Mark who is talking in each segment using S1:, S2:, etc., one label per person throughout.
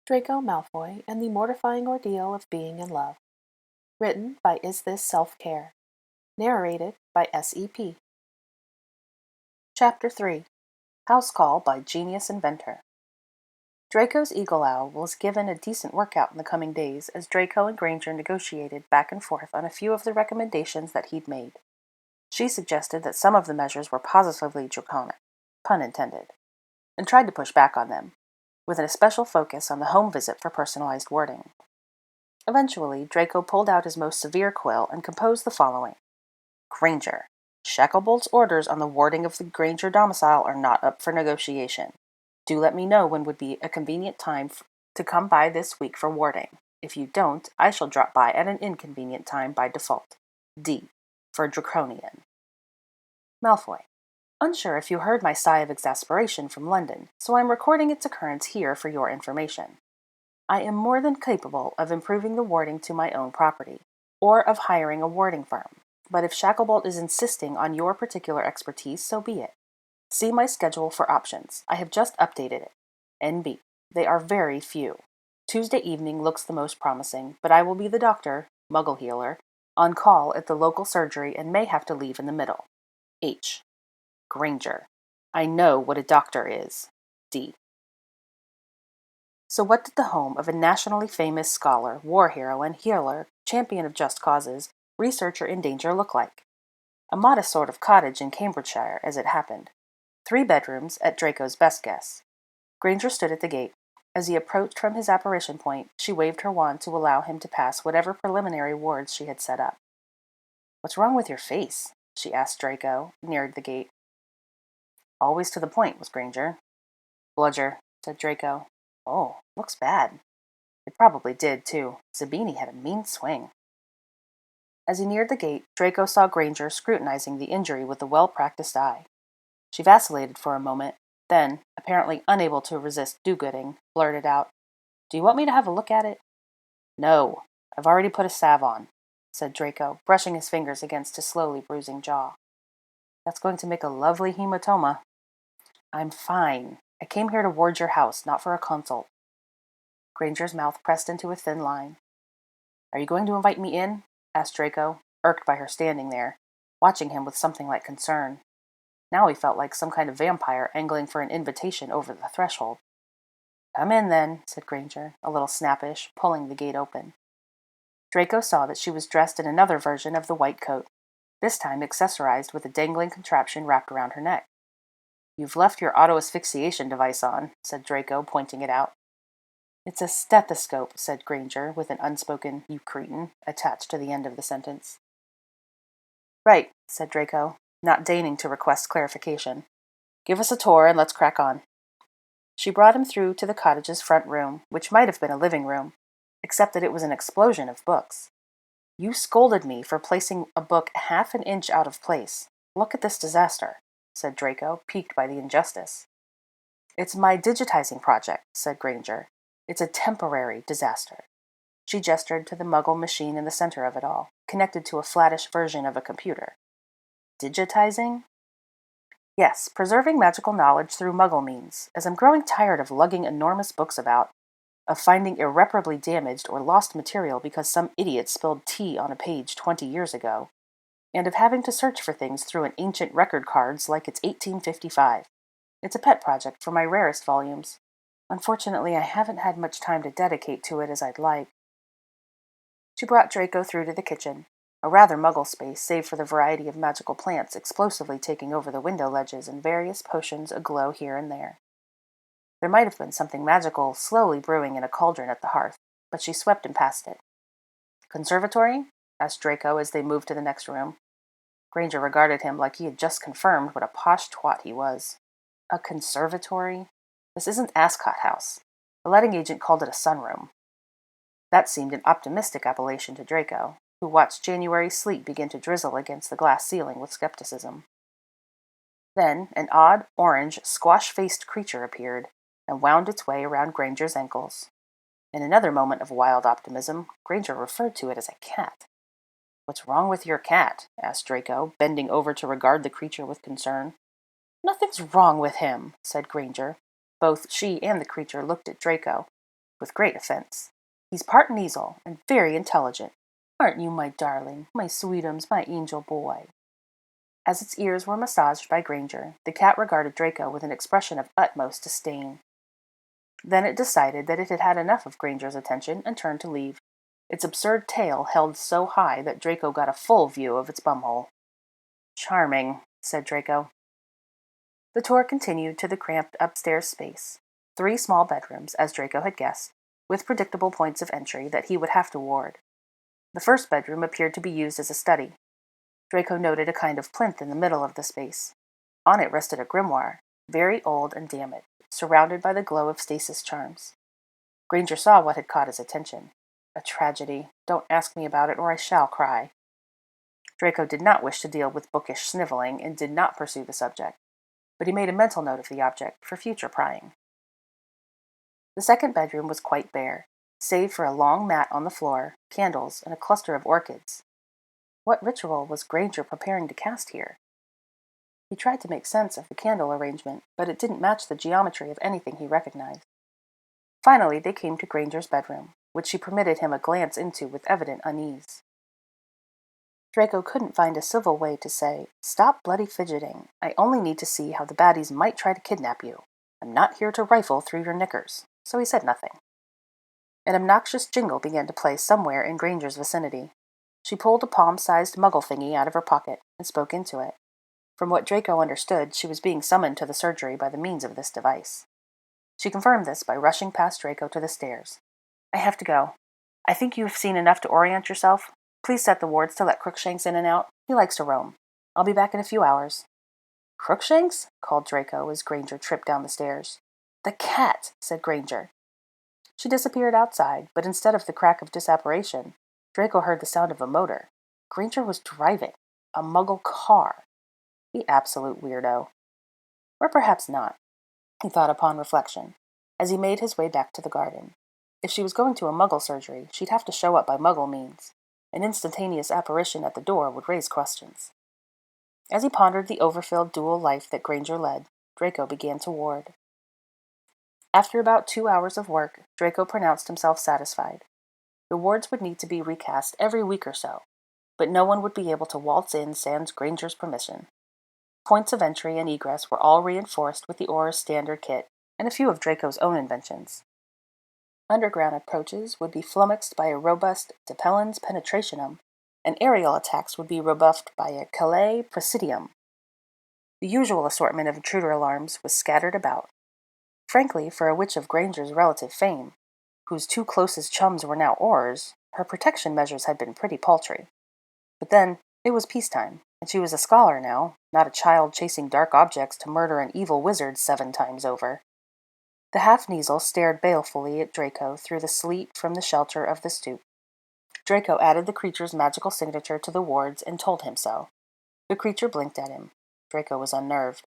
S1: Draco Malfoy and the Mortifying Ordeal of Being in Love. Written by isthisselfcare. Narrated by SEP. Chapter 3. House Call by Genius Inventor. Draco's Eagle Owl was given a decent workout in the coming days as Draco and Granger negotiated back and forth on a few of the recommendations that he'd made. She suggested that some of the measures were positively draconic, pun intended, and tried to push back on them, with an especial focus on the home visit for personalized wording. Eventually, Draco pulled out his most severe quill and composed the following. Granger. Shacklebolt's orders on the warding of the Granger domicile are not up for negotiation. Do let me know when would be a convenient time to come by this week for warding. If you don't, I shall drop by at an inconvenient time by default. D. For Draconian. Malfoy. Unsure if you heard my sigh of exasperation from London, so I'm recording its occurrence here for your information. I am more than capable of improving the warding to my own property, or of hiring a warding firm, but if Shacklebolt is insisting on your particular expertise, so be it. See my schedule for options. I have just updated it. NB. They are very few. Tuesday evening looks the most promising, but I will be the doctor, Muggle healer, on call at the local surgery and may have to leave in the middle. H. Granger. I know what a doctor is. D. So what did the home of a nationally famous scholar, war hero, and healer, champion of just causes, researcher in danger look like? A modest sort of cottage in Cambridgeshire, as it happened. 3 bedrooms, at Draco's best guess. Granger stood at the gate. As he approached from his apparition point, she waved her wand to allow him to pass whatever preliminary wards she had set up. What's wrong with your face? She asked Draco, near the gate. Always to the point, was Granger. Bludger, said Draco. Oh, looks bad. It probably did, too. Zabini had a mean swing. As he neared the gate, Draco saw Granger scrutinizing the injury with a well-practiced eye. She vacillated for a moment, then, apparently unable to resist do-gooding, blurted out, Do you want me to have a look at it? No, I've already put a salve on, said Draco, brushing his fingers against his slowly bruising jaw. That's going to make a lovely hematoma. I'm fine. I came here to ward your house, not for a consult. Granger's mouth pressed into a thin line. Are you going to invite me in? Asked Draco, irked by her standing there, watching him with something like concern. Now he felt like some kind of vampire angling for an invitation over the threshold. Come in, then, said Granger, a little snappish, pulling the gate open. Draco saw that she was dressed in another version of the white coat, this time accessorized with a dangling contraption wrapped around her neck. You've left your auto-asphyxiation device on, said Draco, pointing it out. It's a stethoscope, said Granger, with an unspoken "you cretin" attached to the end of the sentence. Right, said Draco, not deigning to request clarification. Give us a tour and let's crack on. She brought him through to the cottage's front room, which might have been a living room, except that it was an explosion of books. You scolded me for placing a book half an inch out of place. Look at this disaster, said Draco, piqued by the injustice. It's my digitizing project, said Granger. It's a temporary disaster. She gestured to the Muggle machine in the center of it all, connected to a flattish version of a computer. Digitizing? Yes, preserving magical knowledge through Muggle means, as I'm growing tired of lugging enormous books about, of finding irreparably damaged or lost material because some idiot spilled tea on a page 20 years ago, and of having to search for things through an ancient record cards like it's 1855. It's a pet project for my rarest volumes. Unfortunately, I haven't had much time to dedicate to it as I'd like. She brought Draco through to the kitchen, a rather Muggle space save for the variety of magical plants explosively taking over the window ledges and various potions aglow here and there. There might have been something magical slowly brewing in a cauldron at the hearth, but she swept him past it. Conservatory? Asked Draco as they moved to the next room. Granger regarded him like he had just confirmed what a posh twat he was. A conservatory? This isn't Ascot House. The letting agent called it a sunroom. That seemed an optimistic appellation to Draco, who watched January sleet begin to drizzle against the glass ceiling with skepticism. Then an odd, orange, squash-faced creature appeared, and wound its way around Granger's ankles. In another moment of wild optimism, Granger referred to it as a cat. What's wrong with your cat? Asked Draco, bending over to regard the creature with concern. Nothing's wrong with him, said Granger. Both she and the creature looked at Draco, with great offense. "He's part Kneazle, and very intelligent. Aren't you, my darling, my sweetums, my angel boy?" As its ears were massaged by Granger, the cat regarded Draco with an expression of utmost disdain. Then it decided that it had had enough of Granger's attention and turned to leave, its absurd tail held so high that Draco got a full view of its bumhole. "Charming," said Draco. The tour continued to the cramped upstairs space. 3 small bedrooms, as Draco had guessed, with predictable points of entry that he would have to ward. The first bedroom appeared to be used as a study. Draco noted a kind of plinth in the middle of the space. On it rested a grimoire, very old and damaged, surrounded by the glow of stasis charms. Granger saw what had caught his attention. A tragedy. Don't ask me about it, or I shall cry. Draco did not wish to deal with bookish sniveling, and did not pursue the subject, but he made a mental note of the object for future prying. The second bedroom was quite bare, save for a long mat on the floor, candles, and a cluster of orchids. What ritual was Granger preparing to cast here? He tried to make sense of the candle arrangement, but it didn't match the geometry of anything he recognized. Finally, they came to Granger's bedroom, which she permitted him a glance into with evident unease. Draco couldn't find a civil way to say, "Stop bloody fidgeting. I only need to see how the baddies might try to kidnap you. I'm not here to rifle through your knickers," so he said nothing. An obnoxious jingle began to play somewhere in Granger's vicinity. She pulled a palm-sized Muggle thingy out of her pocket and spoke into it. From what Draco understood, she was being summoned to the surgery by the means of this device. She confirmed this by rushing past Draco to the stairs. "I have to go. I think you have seen enough to orient yourself. Please set the wards to let Crookshanks in and out. He likes to roam. I'll be back in a few hours." "Crookshanks?" called Draco as Granger tripped down the stairs. "The cat," said Granger. She disappeared outside, but instead of the crack of disapparation, Draco heard the sound of a motor. Granger was driving a Muggle car. The absolute weirdo. Or perhaps not, he thought upon reflection, as he made his way back to the garden. If she was going to a Muggle surgery, she'd have to show up by Muggle means. An instantaneous apparition at the door would raise questions. As he pondered the overfilled dual life that Granger led, Draco began to ward. After about 2 hours of work, Draco pronounced himself satisfied. The wards would need to be recast every week or so, but no one would be able to waltz in sans Granger's permission. Points of entry and egress were all reinforced with the Auror's standard kit, and a few of Draco's own inventions. Underground approaches would be flummoxed by a robust Depellens Penetrationum, and aerial attacks would be rebuffed by a Calais Presidium. The usual assortment of intruder alarms was scattered about. Frankly, for a witch of Granger's relative fame, whose 2 closest chums were now Aurors, her protection measures had been pretty paltry. But then, it was peacetime, and she was a scholar now, not a child chasing dark objects to murder an evil wizard 7 times over. The half-Kneazle stared balefully at Draco through the sleet from the shelter of the stoop. Draco added the creature's magical signature to the wards and told him so. The creature blinked at him. Draco was unnerved.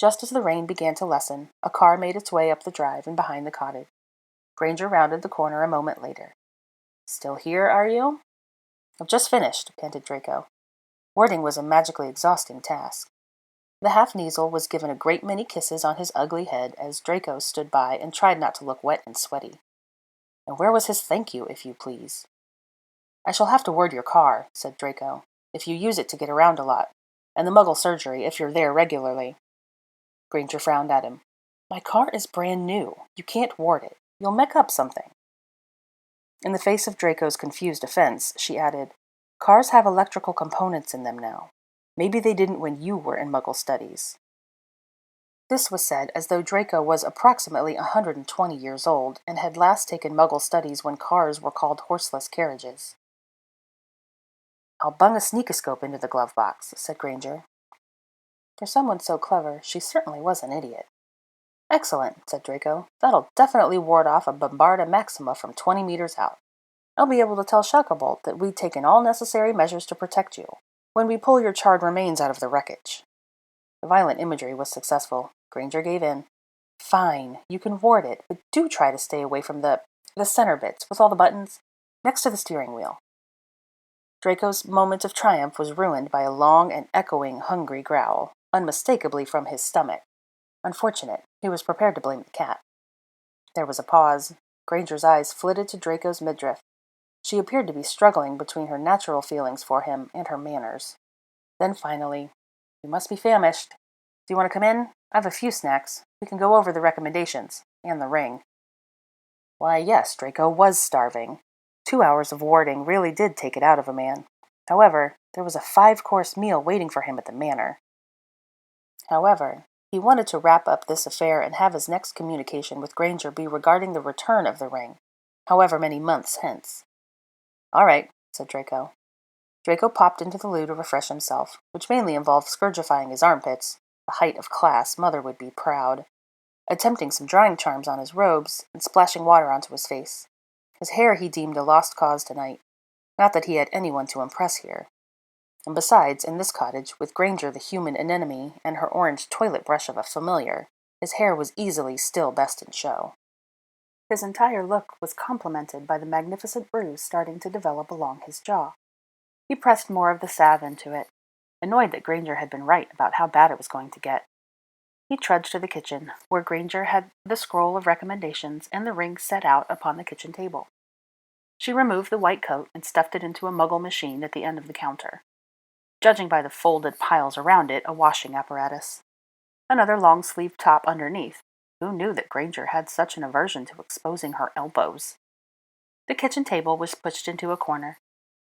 S1: Just as the rain began to lessen, a car made its way up the drive and behind the cottage. Granger rounded the corner a moment later. "Still here, are you?" "I've just finished," panted Draco. Warding was a magically exhausting task. The half-Kneazle was given a great many kisses on his ugly head as Draco stood by and tried not to look wet and sweaty. And where was his thank you, if you please? "I shall have to ward your car," said Draco, "if you use it to get around a lot, and the Muggle surgery if you're there regularly." Granger frowned at him. "My car is brand new. You can't ward it. You'll mech up something." In the face of Draco's confused offense, she added, "Cars have electrical components in them now. Maybe they didn't when you were in Muggle studies." This was said as though Draco was approximately 120 years old and had last taken Muggle studies when cars were called horseless carriages. "I'll bung a sneakoscope into the glove box," said Granger. For someone so clever, she certainly was an idiot. "Excellent," said Draco. "That'll definitely ward off a Bombarda Maxima from 20 meters out. I'll be able to tell Shacklebolt that we've taken all necessary measures to protect you when we pull your charred remains out of the wreckage." The violent imagery was successful. Granger gave in. "Fine, you can ward it, but do try to stay away from the center bits with all the buttons, next to the steering wheel." Draco's moment of triumph was ruined by a long and echoing hungry growl, unmistakably from his stomach. Unfortunate, he was prepared to blame the cat. There was a pause. Granger's eyes flitted to Draco's midriff. She appeared to be struggling between her natural feelings for him and her manners. Then finally, "You must be famished. Do you want to come in? I have a few snacks. We can go over the recommendations. And the ring." Why, yes, Draco was starving. 2 hours of warding really did take it out of a man. However, there was a 5-course meal waiting for him at the manor. However, he wanted to wrap up this affair and have his next communication with Granger be regarding the return of the ring, however many months hence. "All right," said Draco. Draco popped into the loo to refresh himself, which mainly involved scourgifying his armpits, the height of class. Mother would be proud, attempting some drying charms on his robes, and splashing water onto his face. His hair he deemed a lost cause tonight. Not that he had anyone to impress here. And besides, in this cottage, with Granger the human anemone and her orange toilet brush of a familiar, his hair was easily still best in show. His entire look was complemented by the magnificent bruise starting to develop along his jaw. He pressed more of the salve into it, annoyed that Granger had been right about how bad it was going to get. He trudged to the kitchen, where Granger had the scroll of recommendations and the ring set out upon the kitchen table. She removed the white coat and stuffed it into a Muggle machine at the end of the counter. Judging by the folded piles around it, a washing apparatus. Another long-sleeved top underneath. Who knew that Granger had such an aversion to exposing her elbows? The kitchen table was pushed into a corner.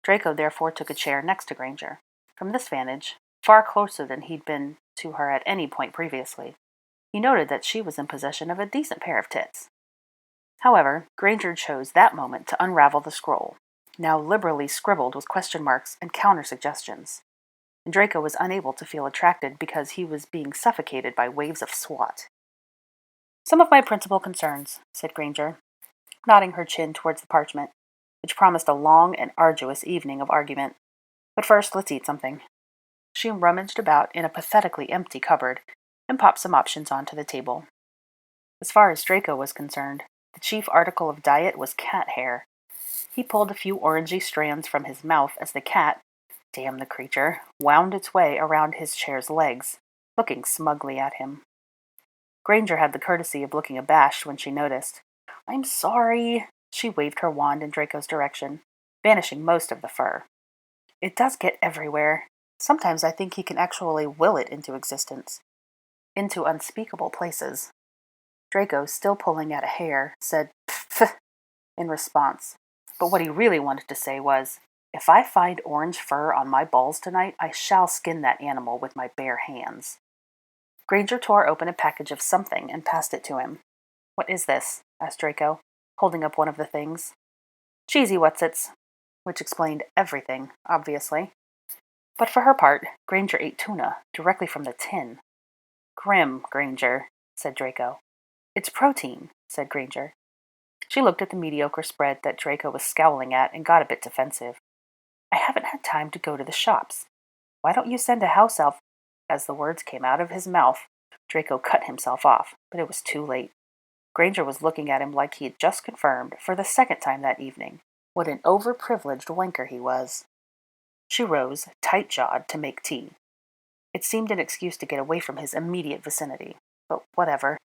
S1: Draco therefore took a chair next to Granger. From this vantage, far closer than he'd been to her at any point previously, he noted that she was in possession of a decent pair of tits. However, Granger chose that moment to unravel the scroll, now liberally scribbled with question marks and counter-suggestions. And Draco was unable to feel attracted because he was being suffocated by waves of swat. "Some of my principal concerns," said Granger, nodding her chin towards the parchment, which promised a long and arduous evening of argument. "But first, let's eat something." She rummaged about in a pathetically empty cupboard and popped some options onto the table. As far as Draco was concerned, the chief article of diet was cat hair. He pulled a few orangey strands from his mouth as the cat, damn the creature, wound its way around his chair's legs, looking smugly at him. Granger had the courtesy of looking abashed when she noticed. "I'm sorry." She waved her wand in Draco's direction, banishing most of the fur. "It does get everywhere. Sometimes I think he can actually will it into existence. Into unspeakable places." Draco, still pulling at a hair, said "pff" in response. But what he really wanted to say was, "If I find orange fur on my balls tonight, I shall skin that animal with my bare hands." Granger tore open a package of something and passed it to him. "What is this?" asked Draco, holding up one of the things. "Cheesy whatsits," which explained everything, obviously. But for her part, Granger ate tuna, directly from the tin. "Grim, Granger," said Draco. "It's protein," said Granger. She looked at the mediocre spread that Draco was scowling at and got a bit defensive. "I haven't had time to go to the shops. Why don't you send a house elf?" As the words came out of his mouth, Draco cut himself off, but it was too late. Granger was looking at him like he had just confirmed, for the second time that evening, what an overprivileged wanker he was. She rose, tight-jawed, to make tea. It seemed an excuse to get away from his immediate vicinity, but whatever.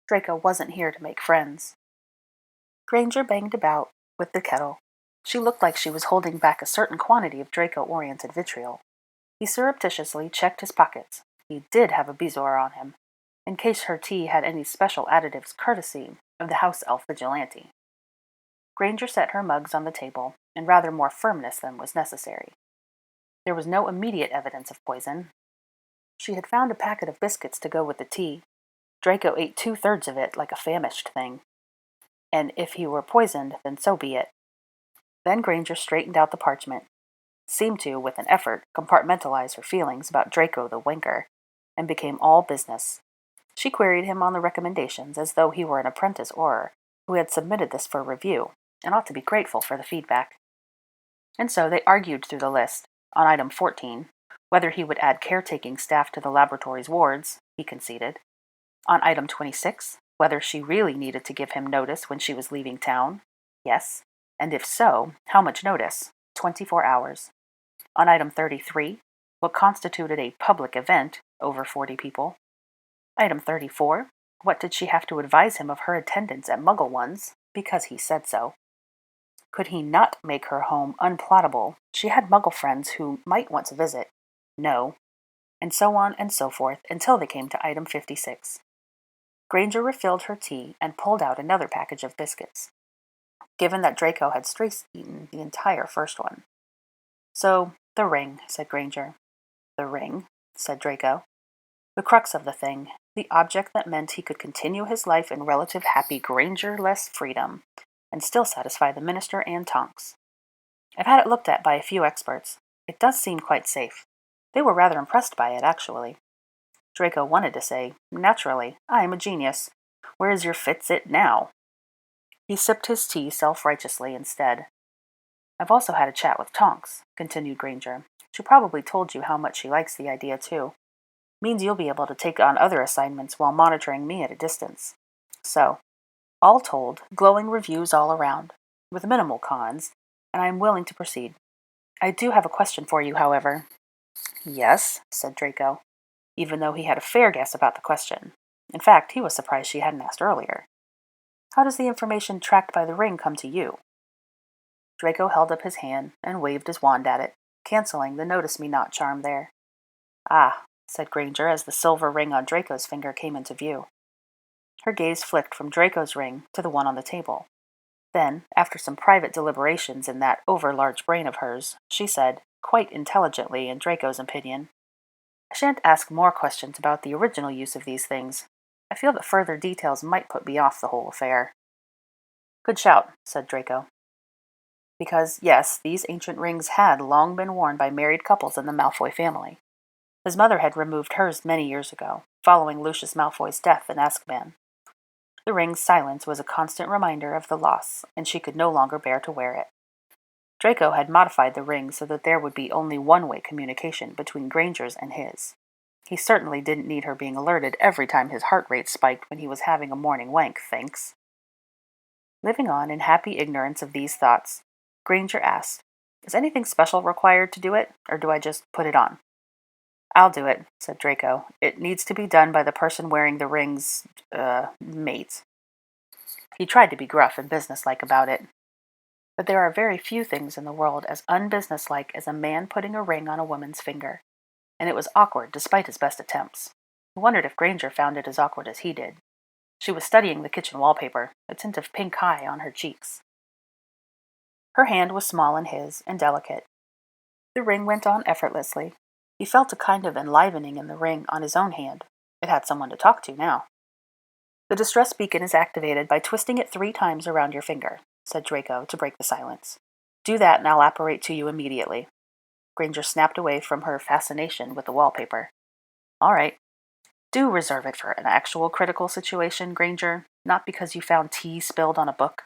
S1: Draco wasn't here to make friends. Granger banged about with the kettle. She looked like she was holding back a certain quantity of Draco-oriented vitriol. He surreptitiously checked his pockets. He did have a bezoar on him, in case her tea had any special additives courtesy of the house elf vigilante. Granger set her mugs on the table, in rather more firmness than was necessary. There was no immediate evidence of poison. She had found a packet of biscuits to go with the tea. Draco ate 2/3 of it like a famished thing. And if he were poisoned, then so be it. Then Granger straightened out the parchment, seemed to, with an effort, compartmentalize her feelings about Draco the wanker, and became all business. She queried him on the recommendations as though he were an apprentice Auror who had submitted this for review, and ought to be grateful for the feedback. And so they argued through the list. On item 14, whether he would add caretaking staff to the laboratory's wards, he conceded. On item 26, whether she really needed to give him notice when she was leaving town, yes, and if so, how much notice, 24 hours. On item 33, what constituted a public event, over 40 people. Item 34, What did she have to advise him of her attendance at Muggle ones? Because he said so. Could he not make her home unplottable? She had Muggle friends who might want to visit. No. And so on and so forth until they came to item 56. Granger refilled her tea and pulled out another package of biscuits, given that Draco had straight eaten the entire first one. So, the ring, said Granger. The ring, said Draco. The crux of the thing, the object that meant he could continue his life in relative happy Granger-less freedom, and still satisfy the minister and Tonks. I've had it looked at by a few experts. It does seem quite safe. They were rather impressed by it, actually. Draco wanted to say, naturally, I am a genius. Where is your Fitz-it now? He sipped his tea self-righteously instead. I've also had a chat with Tonks, continued Granger. She probably told you how much she likes the idea, too. Means you'll be able to take on other assignments while monitoring me at a distance. So, all told, glowing reviews all around, with minimal cons, and I am willing to proceed. I do have a question for you, however. Yes, said Draco, even though he had a fair guess about the question. In fact, he was surprised she hadn't asked earlier. How does the information tracked by the ring come to you? Draco held up his hand and waved his wand at it, canceling the notice-me-not charm there. Ah, said Granger as the silver ring on Draco's finger came into view. Her gaze flicked from Draco's ring to the one on the table. Then, after some private deliberations in that over-large brain of hers, she said, quite intelligently in Draco's opinion, I shan't ask more questions about the original use of these things. I feel that further details might put me off the whole affair. Good shout, said Draco. Because, yes, these ancient rings had long been worn by married couples in the Malfoy family. His mother had removed hers many years ago, following Lucius Malfoy's death in Azkaban. The ring's silence was a constant reminder of the loss, and she could no longer bear to wear it. Draco had modified the ring so that there would be only one-way communication between Granger's and his. He certainly didn't need her being alerted every time his heart rate spiked when he was having a morning wank, thanks. Living on in happy ignorance of these thoughts, Granger asked, Is anything special required to do it, or do I just put it on? I'll do it, said Draco. It needs to be done by the person wearing the ring's, mate. He tried to be gruff and businesslike about it. But there are very few things in the world as unbusinesslike as a man putting a ring on a woman's finger, and it was awkward despite his best attempts. He wondered if Granger found it as awkward as he did. She was studying the kitchen wallpaper, a tint of pink high on her cheeks. Her hand was small in his, and delicate. The ring went on effortlessly. He felt a kind of enlivening in the ring on his own hand. It had someone to talk to now. The distress beacon is activated by twisting it 3 times around your finger, said Draco to break the silence. Do that and I'll apparate to you immediately. Granger snapped away from her fascination with the wallpaper. All right. Do reserve it for an actual critical situation, Granger, not because you found tea spilled on a book.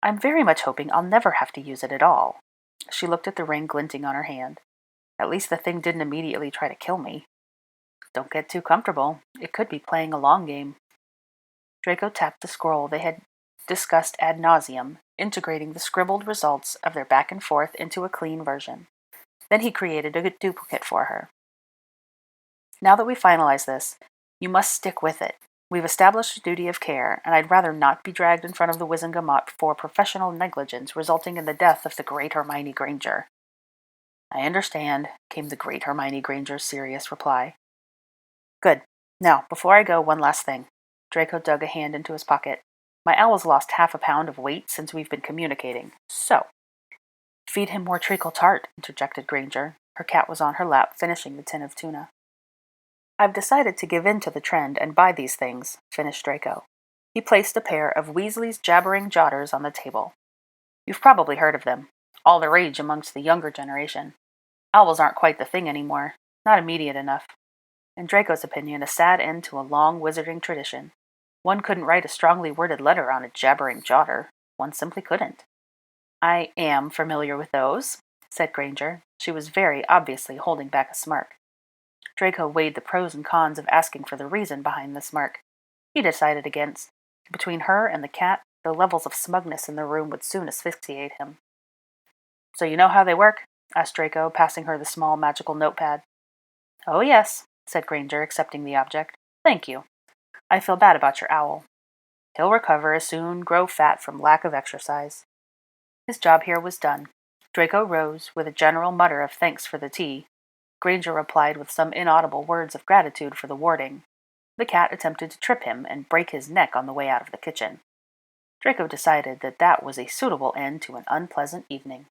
S1: I'm very much hoping I'll never have to use it at all. She looked at the ring glinting on her hand. At least the thing didn't immediately try to kill me. Don't get too comfortable. It could be playing a long game. Draco tapped the scroll they had discussed ad nauseum, integrating the scribbled results of their back and forth into a clean version. Then he created a duplicate for her. Now that we finalize this, you must stick with it. We've established a duty of care, and I'd rather not be dragged in front of the Wizengamot for professional negligence resulting in the death of the great Hermione Granger. I understand, came the great Hermione Granger's serious reply. Good. Now, before I go, one last thing. Draco dug a hand into his pocket. My owl's lost half a pound of weight since we've been communicating, so... Feed him more treacle tart, interjected Granger. Her cat was on her lap, finishing the tin of tuna. I've decided to give in to the trend and buy these things, finished Draco. He placed a pair of Weasley's jabbering jotters on the table. You've probably heard of them. All the rage amongst the younger generation. Owls aren't quite the thing anymore. Not immediate enough. In Draco's opinion, a sad end to a long wizarding tradition. One couldn't write a strongly worded letter on a jabbering jotter. One simply couldn't. I am familiar with those, said Granger. She was very obviously holding back a smirk. Draco weighed the pros and cons of asking for the reason behind the smirk. He decided against. Between her and the cat, the levels of smugness in the room would soon asphyxiate him. So you know how they work? Asked Draco, passing her the small magical notepad. Oh yes, said Granger, accepting the object. Thank you. I feel bad about your owl. He'll recover as soon grow fat from lack of exercise." His job here was done. Draco rose, with a general mutter of thanks for the tea. Granger replied with some inaudible words of gratitude for the warding. The cat attempted to trip him and break his neck on the way out of the kitchen. Draco decided that that was a suitable end to an unpleasant evening.